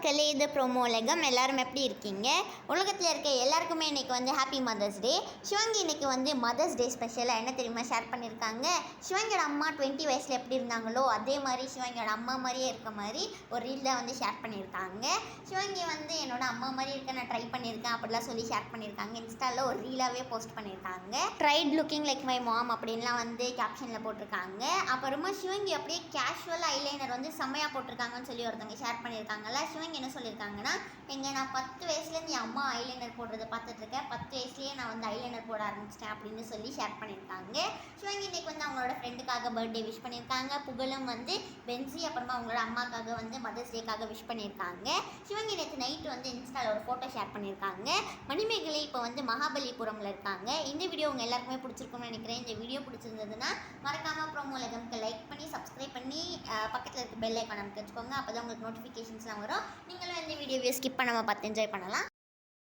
மக்களே, இது ப்ரோமோ உலகம். எல்லாரும் எப்படி இருக்கீங்க? உலகத்தில் இருக்க எல்லாருக்குமே இன்றைக்கி வந்து ஹாப்பி மதர்ஸ் டே. சிவங்கி இன்றைக்கி வந்து மதர்ஸ் டே ஸ்பெஷலாக என்ன தெரியுமா ஷேர் பண்ணியிருக்காங்க? சிவங்கியோட அம்மா 20 வயசில் எப்படி இருந்தாங்களோ அதே மாதிரி சிவங்கியோட அம்மா மாதிரியே இருக்க மாதிரி ஒரு ரீலில் வந்து ஷேர் பண்ணியிருக்காங்க. சிவங்கி வந்து என்னோட அம்மா மாதிரி இருக்க நான் ட்ரை பண்ணியிருக்கேன் அப்படிலாம் சொல்லி ஷேர் பண்ணியிருக்காங்க. இன்ஸ்டாவில் ஒரு ரீலாகவே போஸ்ட் பண்ணியிருக்காங்க. Tried looking like my mom அப்படின்லாம் வந்து கேப்ஷனில் போட்டிருக்காங்க. அப்புறமா சிவங்கி அப்படியே கேஷுவலாக ஐலைனர் வந்து செம்மையாக போட்டிருக்காங்கன்னு சொல்லி ஒருத்தவங்க ஷேர் பண்ணியிருக்காங்கல்ல. சிவங்கி என்ன சொல்லியிருக்காங்கன்னா, நான் 10 வயசுலேருந்து என் அம்மா ஐலைனர் போடுறதை பார்த்துட்ருக்கேன். 10 வயசுலேயே நான் வந்து ஐலைனர் போட ஆரம்பிச்சிட்டேன் அப்படின்னு சொல்லி ஷேர் பண்ணியிருக்காங்க. சிவங்கி இன்னைக்கு வந்து அவங்களோட ஃப்ரெண்டுக்காக பர்த்டே விஷ் பண்ணியிருக்காங்க. புகழும் வந்து பென்சி அப்புறமா அவங்களோட அம்மாக்காக வந்து மதர்ஸ் டேக்காக விஷ் பண்ணியிருக்காங்க. சிவங்கி நேற்று நைட்டு வந்து இன்ஸ்டாவில் ஒரு ஃபோட்டோ ஷேர் பண்ணியிருக்காங்க. மணிமேகலை இப்போ வந்து மகாபலிபுரமில் இருக்காங்க. இந்த வீடியோ உங்கள் எல்லாருக்குமே பிடிச்சிருக்கும்னு நினைக்கிறேன். இந்த வீடியோ பிடிச்சிருந்ததுன்னா மறக்காமல் ப்ரோமோ உலகம்க்கு லைக் பண்ணி சப்ஸ்கிரைப் பண்ணி பக்கத்தில் இருக்க பெல் ஐக்கான் அமைக்க வச்சுக்கோங்க. அப்போ தான் உங்களுக்கு நோட்டிஃபிகேஷன்ஸ்லாம் வரும். நீங்களும் இந்த வீடியோவை ஸ்கிப் பண்ணாமல் பார்த்து என்ஜாய் பண்ணலாம்.